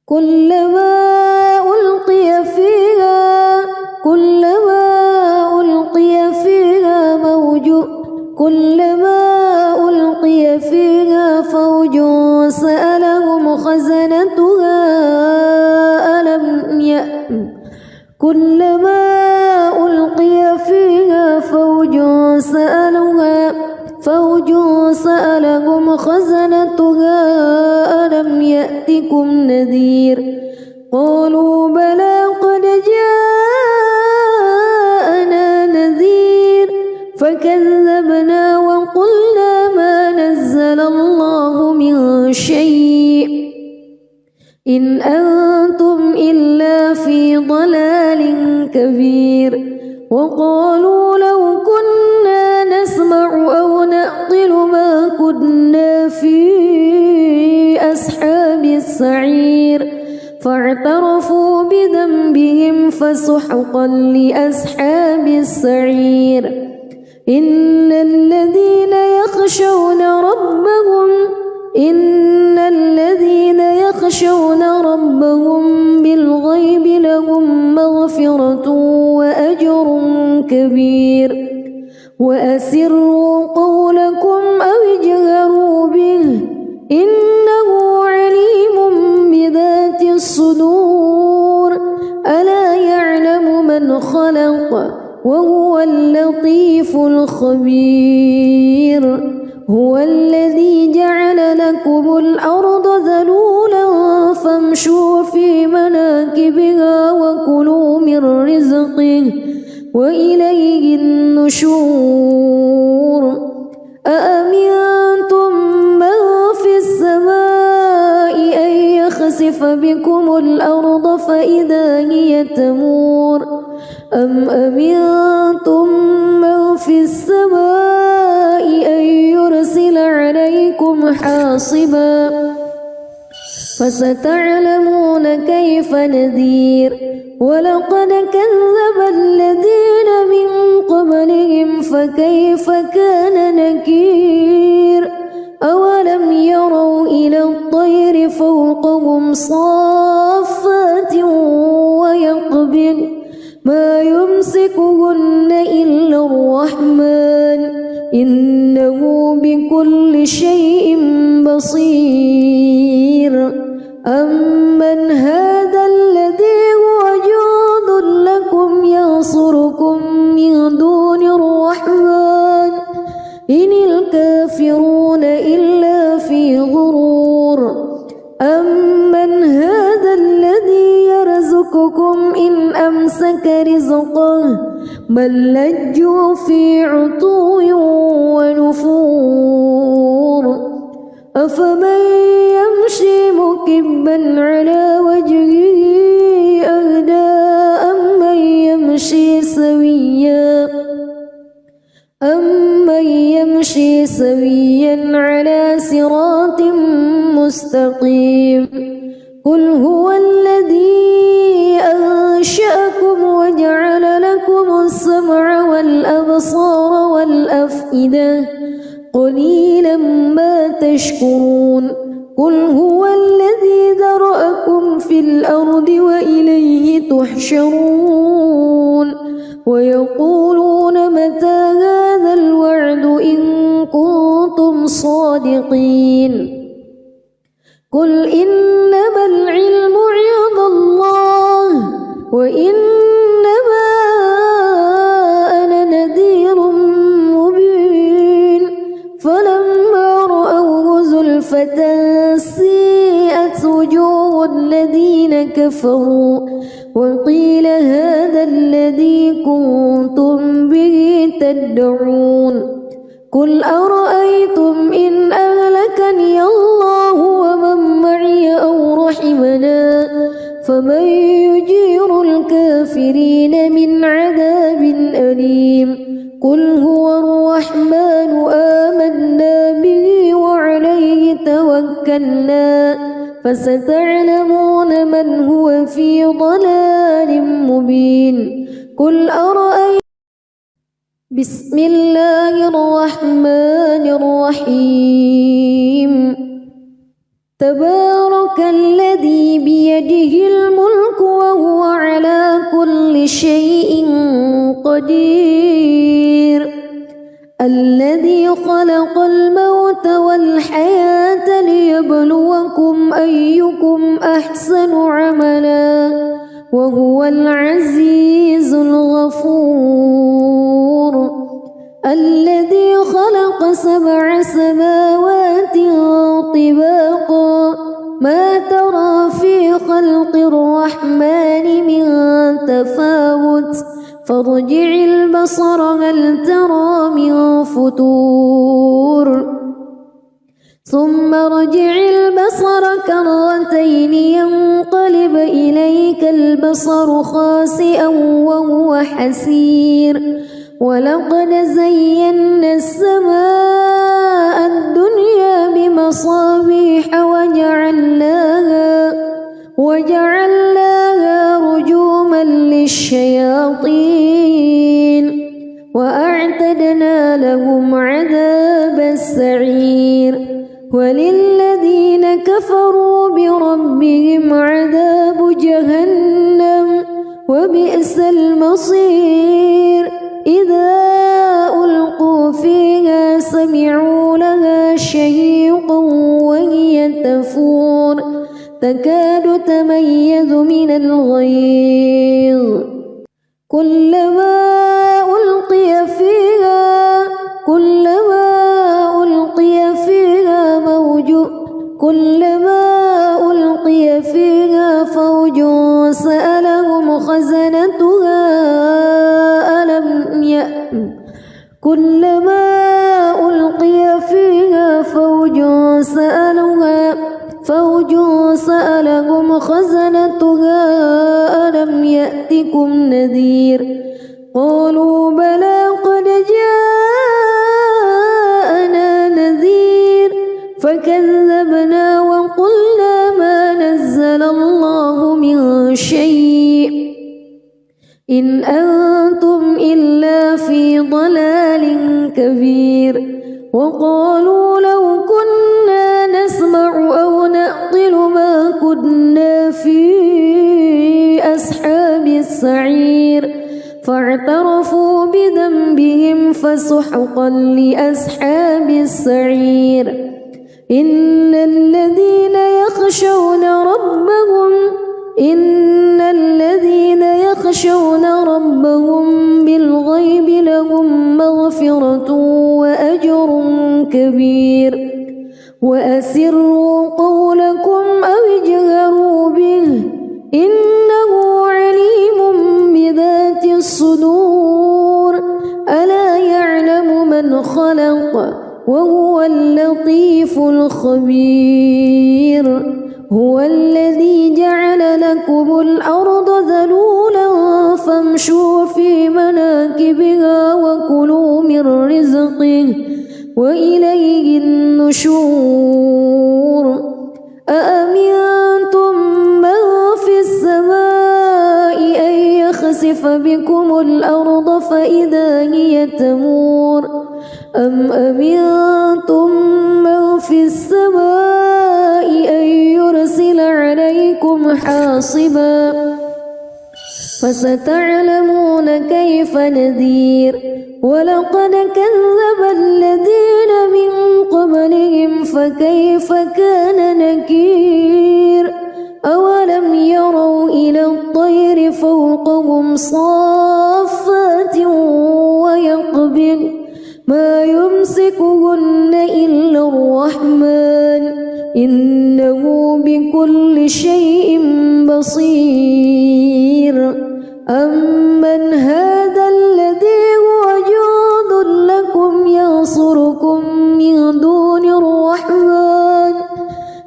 [SPEAKER 1] كلما ألقي فيها فوج سألهم خزنتها كلما ألقي فيها فوج سألهم خزنتها ألم يأتكم نذير قالوا بلى قد جاءنا نذير فكذبنا وقلنا ما نزل الله من شيء إن أنتم إلا في ضلال كبير وقالوا لو كنا نسمع أو نعقل ما كنا في أصحاب السعير فاعترفوا بذنبهم فسحقا لأصحاب السعير إن الذين يخشون ربهم بالغيب لهم مغفرة وأجر كبير وأسروا قولكم أو اجهروا به إنه عليم بذات الصدور ألا يعلم من خلق وهو اللطيف الخبير هو الذي جعل لكم الأرض ذلولا فامشوا في مناكبها وكلوا من رزقه وإليه النشور أأمنتم من في السماء أن يخسف بكم الأرض فإذا هي تمور أم أمنتم من في السماء أن يرسل عليكم حاصبا فستعلمون كيف نذير ولقد كذب الذين من قبلهم فكيف كان نكير أولم يروا إلى الطير فوقهم صافات ويقبض ما يمسكهن إلا الرحمن إنه بكل شيء بصير أمن هذا الذي هو جند لكم ينصركم من دون الرحمن إن الكافرون إلا في غرور أمن هذا الذي يرزقكم إن أمسك رزقه بل لجوا في عتو ونفور أفمن يمشي مكبا على وجهه أهدى أمن يمشي سويا على صراط مستقيم قل هو الذي أنشأكم وجعل لكم السمع والأبصار والأفئدة قليلا ما تشكرون قل هو الذي ذرأكم في الأرض وإليه تحشرون ويقولون متى هذا الوعد إن كنتم صادقين قل إنما العلم عند الله وإنما أنا نذير مبين فلما رأوه زلفة سيئت وجوه الذين كفروا وقيل هذا الذي كنتم به تدعون قل أرأيتم إن أهلكني الله ومن معي أو رحمنا فمن يجير الكافرين من عذاب أليم قل هو الرحمن آمنا به وعليه توكلنا فستعلمون من هو في ضلال مبين قل أرأيتم بسم الله الرحمن الرحيم تبارك الذي بيده الملك وهو على كل شيء قدير الذي خلق الموت والحياة ليبلوكم أيكم أحسن عملا وهو العزيز الغفور الذي خلق 7 سماوات طباقا ما ترى في خلق الرحمن من تفاوت فارجع البصر هل ترى من فتور ثم ارجع البصر كرتين ينقلب إليك البصر خاسئا وهو حسير ولقد زينا السماء الدنيا بمصابيح وجعلناها رجوما للشياطين وأعتدنا لهم عذاب السعير وللذين كفروا بربهم عذاب جهنم وبئس المصير إذا ألقوا فيها سمعوا لها شهيقا وهي تفور تكاد تميز من الغيظ كلما ألقي فيها فوج سألهم خزنتها ألم يأتكم كلما ألقي فيها فوج سألهم خزنتها ألم يأتكم نذير قالوا بلى قد جاءنا نذير فكذبنا وقلنا ما نزل الله من شيء إن أنتم إلا في ضلال كبير وقالوا لو كنا نسمع أو نعقل ما كنا في أصحاب السعير فاعترفوا بذنبهم فسحقا لأصحاب السعير إن الذين يخشون ربهم بالغيب لهم مغفرة وأجر كبير وأسروا قولكم أو اجهروا به إنه عليم بذات الصدور ألا يعلم من خلق وهو اللطيف الخبير هو الذي جعل لكم الأرض ذلولا فامشوا في مناكبها وكلوا من رزقه وإليه النشور أأمنتم من في السماء أن يخسف بكم الأرض فإذا هي تمور أم أمنتم من في السماء أن يرسل عليكم حاصبا فستعلمون كيف نذير ولقد كذب الذين من قبلهم فكيف كان نكير أولم يروا إلى الطير فوقهم صافات ويقبض ما يمسكهن إلا الرحمن إنه بكل شيء بصير أمن هذا الذي هو جند لكم ينصركم من دون الرحمن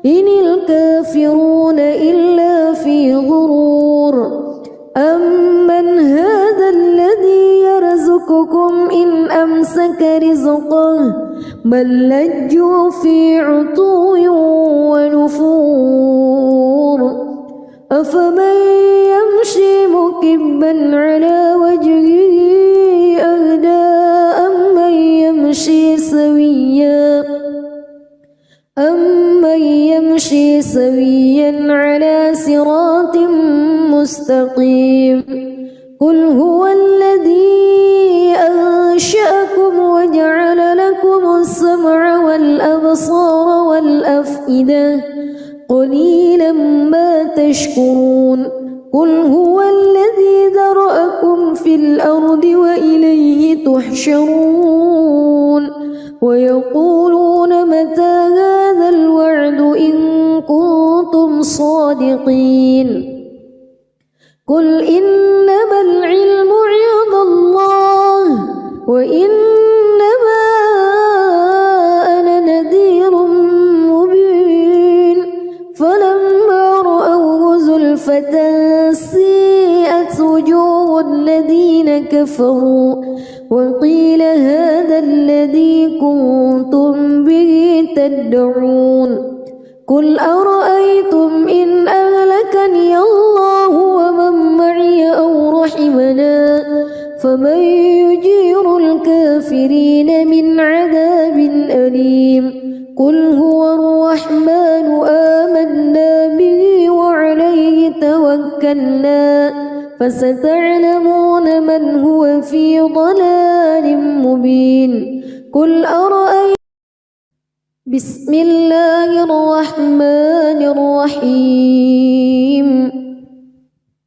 [SPEAKER 1] إن الكافرون إلا في غرور أمن هذا الذي يرزقكم إن أمسك رزقه بل لجوا في عتو ونفور أفمن يمشي مكبا على وجهه أهدى أمن يمشي سويا على صراط مستقيم قل هو الذي أنشأكم وجعل لكم السمع والأبصار والأفئدة قليلا ما تشكرون قل هو الذي ذرأكم في الأرض وإليه تحشرون ويقولون متى هذا الوعد إن كنتم صادقين قل إنما العلم عند الله وإنما أنا نذير مبين فلما رأوه زلفة سيئت وجوه الذين كفروا وقيل هذا الذي كنتم به تدعون قل أرأيتم إن أهلكني الله ومن معي أو رحمنا فمن يجير الكافرين من عذاب أليم قل هو الرحمن آمنا به وعليه توكلنا فستعلمون من هو في ضلال مبين قل أرأيتم بسم الله الرحمن الرحيم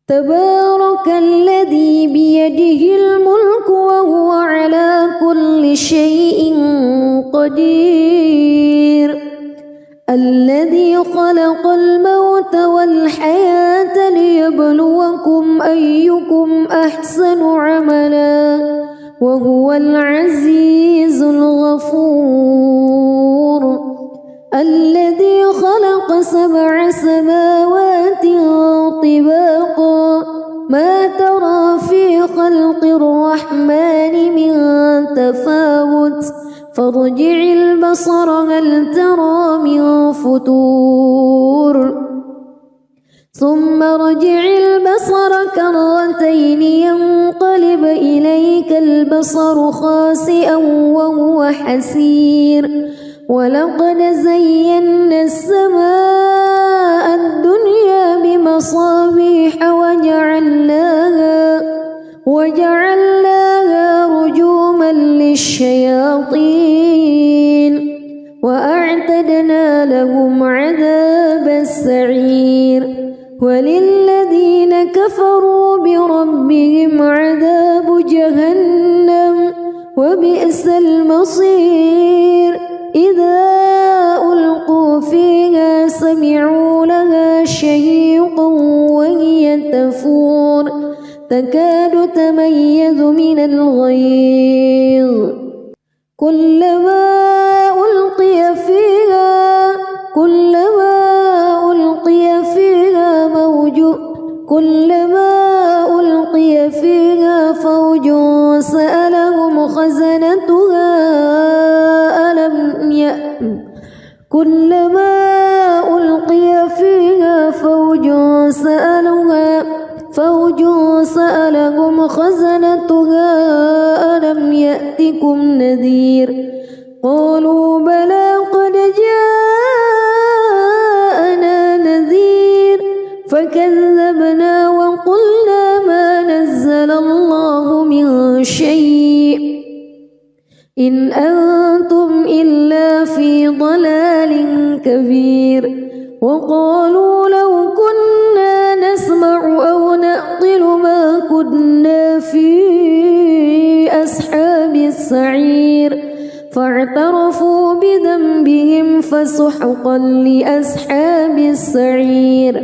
[SPEAKER 1] تبارك الذي بيده الملك وهو على كل شيء قدير الذي خلق الموت والحياة ليبلوكم أيكم أحسن عملا وهو العزيز الغفور الذي خلق 7 سماوات طباقا ما ترى في خلق الرحمن من تفاوت فارجع البصر هل ترى من فتور ثم ارجع البصر كرتين ينقلب إليك البصر خاسئا وهو حسير ولقد زينا السماء الدنيا بمصابيح وجعلناها رجوما الشياطين وأعتدنا لهم عذاب السعير وللذين كفروا بربهم عذاب جهنم وبئس المصير إذا ألقوا فيها سمعوا لها شهيقا وهي تفور تكاد تميز من الغيظ كلما ألقي فيها فوج سألهم خزنتها ألم يأتكم نذير قالوا بلى قد جاءنا نذير فكذبنا وقلنا ما نزل الله من شيء إن أنتم إلا في ضلال كبير وقالوا لو كنا نسمع أو نعقل ما كنا في أصحاب السعير فاعترفوا بذنبهم فسحقا لأصحاب السعير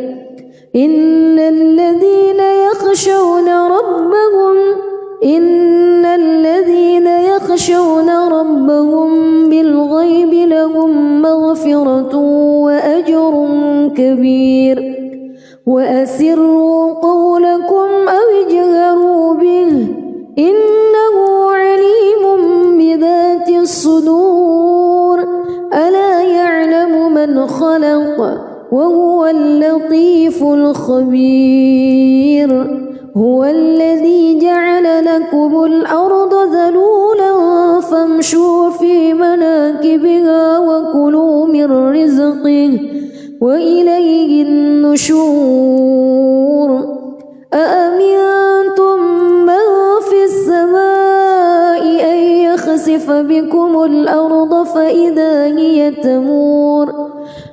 [SPEAKER 1] إن الذين يخشون ربهم بالغيب لهم مغفرة وأجر كبير وأسروا قولكم أو اجهروا به إنه عليم بذات الصدور ألا يعلم من خلق وهو اللطيف الخبير هو الذي جعل لكم الأرض ذلولا فامشوا في مناكبها وكلوا من رزقه وإليه النشور أأمنتم من في السماء أن يخسف بكم الأرض فإذا هي تمور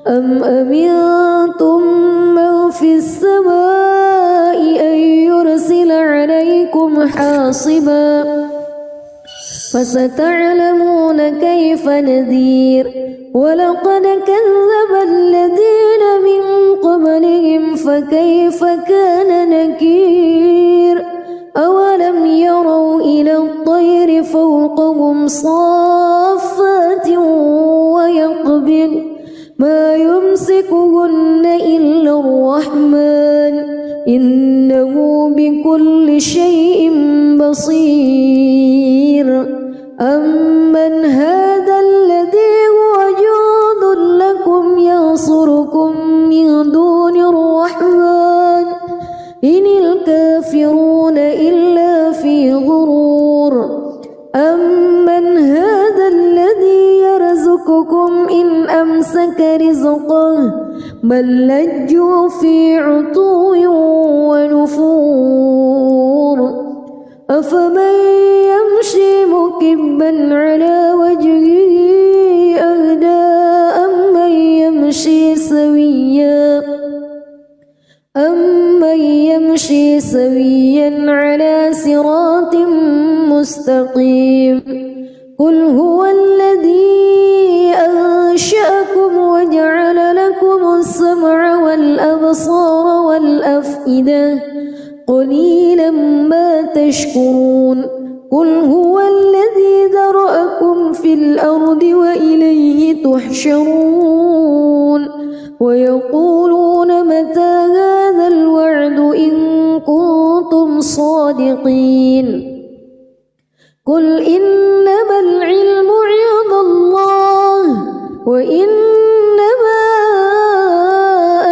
[SPEAKER 1] أم أمنتم من في السماء أن يرسل عليكم حاصبا فستعلمون كيف نذير ولقد كذب الذين من قبلهم فكيف كان نكير أولم يروا إلى الطير فوقهم صافات ويقبض ما يمسكهن إلا الرحمن إنه بكل شيء بصير أمن هذا الذي هو جند لكم ينصركم من دون الرحمن إن الكافرون إلا في غرور أمن هذا الذي يرزقكم إن أمسك رزقه بل لجوا في عتو ونفور أفمن يمشي مكبا على وجهه أهدى أمن يمشي سويا على صراط مستقيم قل هو الذي أنشأكم وجعل لكم السمع والأبصار والأفئدة قليلا ما تشكرون قل هو الذي ذرأكم في الأرض وإليه تحشرون ويقولون متى هذا الوعد إن كنتم صادقين قل إنما العلم عند الله وإنما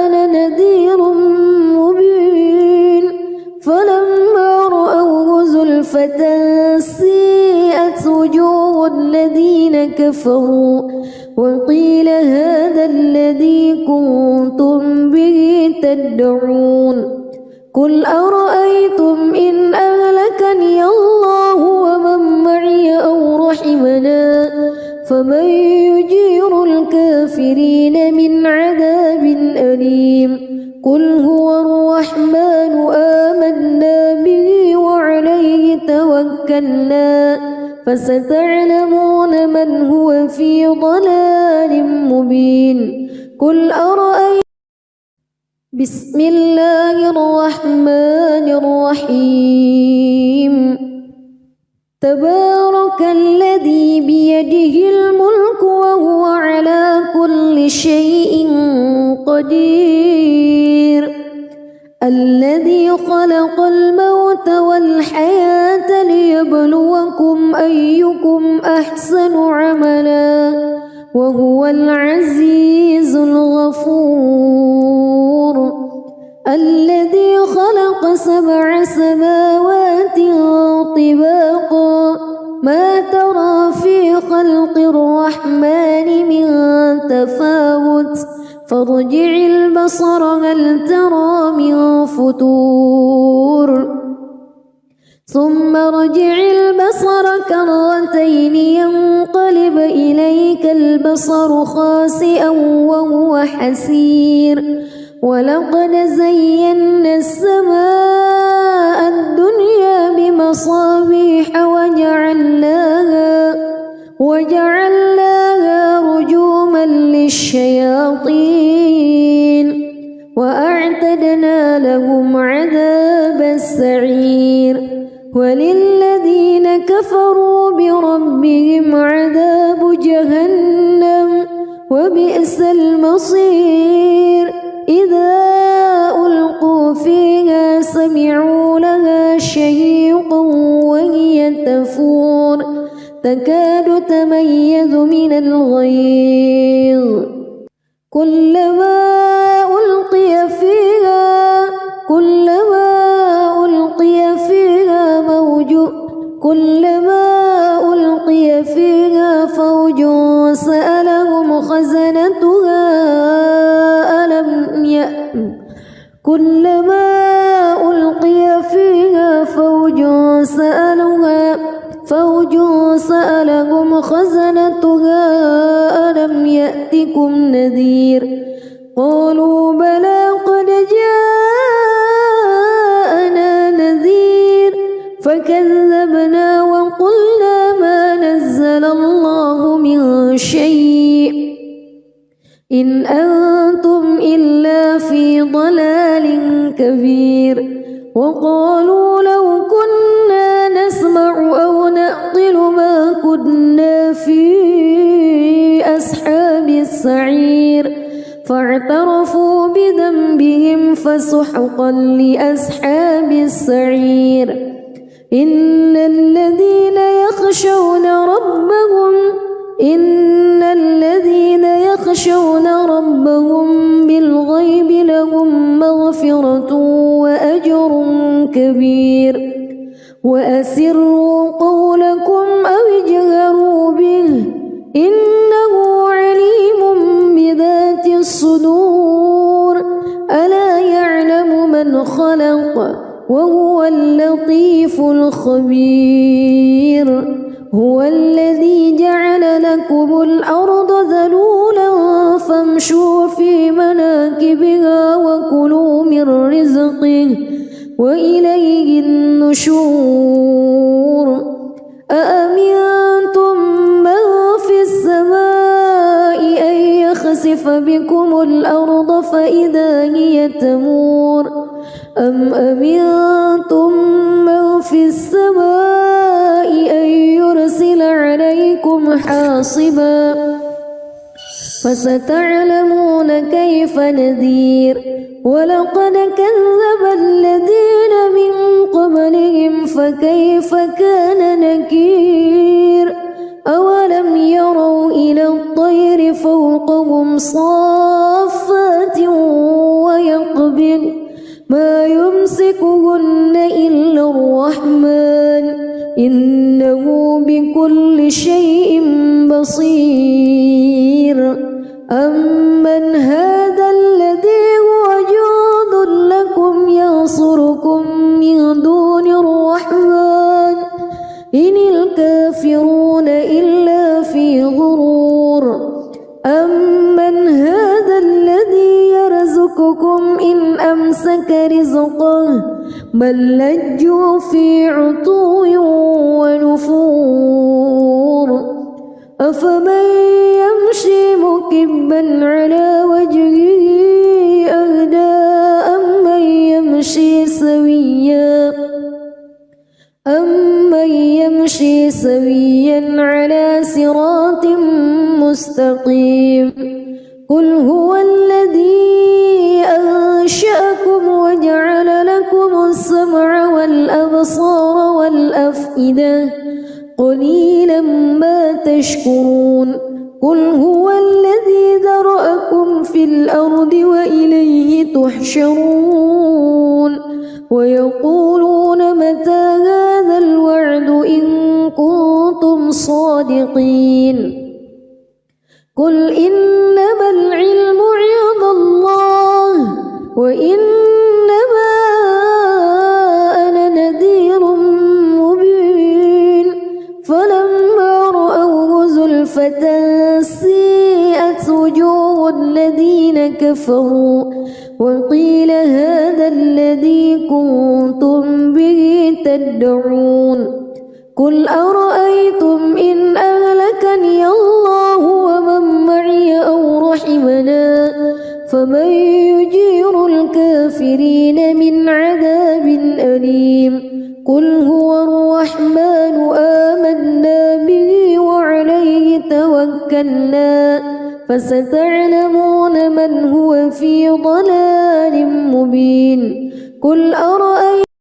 [SPEAKER 1] أنا نذير مبين فلما رأوه زلفة سيئت وجوه الذين كفروا وقيل هذا الذي كنتم به تدعون قل أرأيتم إن أهلكني الله ومن معي أو رحمنا فمن يجير الكافرين من عذاب أليم قل هو الرحمن آمنا به وعليه توكلنا فستعلمون من هو في ضلال مبين قل أرأيتم بسم الله الرحمن الرحيم تبارك الذي بيده الملك وهو على كل شيء قدير الذي خلق الموت والحياة ليبلوكم أيكم أحسن عملا وهو العزيز الغفور الذي خلق 7 سماوات طباقا ما ترى في خلق الرحمن من تفاوت فارجع البصر هل ترى من فطور ثم ارجع البصر كرتين ينقلب إليك البصر خاسئا وهو حسير ولقد زينا السماء الدنيا بمصابيح وجعلناها رجوما للشياطين وأعتدنا لهم عذاب السعير وللذين كفروا بربهم عذاب جهنم وبئس المصير إذا ألقوا فيها سمعوا لها شهيقا وهي تفور تكاد تميز من الغيظ كلما ألقي فيها فوج سألهم خزنتها كلما ألقي فيها فوج سألهم خزنتها ألم يأتكم نذير قالوا بلى قد جاءنا نذير فكذبنا وقلنا ما نزل الله من شيء إن أنتم إلا في ضلال كبير وقالوا لو كنا نسمع أو نعقل ما كنا في أصحاب السعير فاعترفوا بذنبهم فسحقا لأصحاب السعير إن الذين يخشون ربهم بالغيب لهم مغفرة وأجر كبير وأسروا قولكم أو اجهروا به إنه عليم بذات الصدور ألا يعلم من خلق وهو اللطيف الخبير هو الذي جعل لكم الأرض ذلولا فامشوا في مناكبها وكلوا من رزقه وإليه النشور أأمنتم من في السماء أن يخسف بكم الأرض فإذا هي تمور أم أمنتم من في السماء أن يرسل عليكم حاصبا فستعلمون كيف نذير ولقد كذب الذين من قبلهم فكيف كان نكير أولم يروا إلى الطير فوقهم صافات ويقبض ما يمسكهن إلا الرحمن إنه بكل شيء بصير أمن هذا الذي هو جند لكم ينصركم من دون الرحمن إن الكافرون إلا في غرور بل لجوا في عتو ونفور أفمن يمشي مكبا على وجهه أهدى أمن يمشي سويا على صراط مستقيم قل هو الذي أنشأكم وجعل لكم السمع والأبصار والأفئدة قليلا ما تشكرون قل هو الذي ذرأكم في الأرض وإليه تحشرون ويقولون متى هذا الوعد إن كنتم صادقين قل إنما العلم عند الله وإنما أنا نذير مبين فلما رأوه زلفة سيئت وجوه الذين كفروا وقيل هذا الذي كنتم به تدعون قل أرأيتم إن أهلكني الله ومن معي أو رحمنا فمن يجير الكافرين من عذاب أليم قل هو الرحمن آمنا به وعليه توكلنا فستعلمون من هو في ضلال مبين قل أرأيتم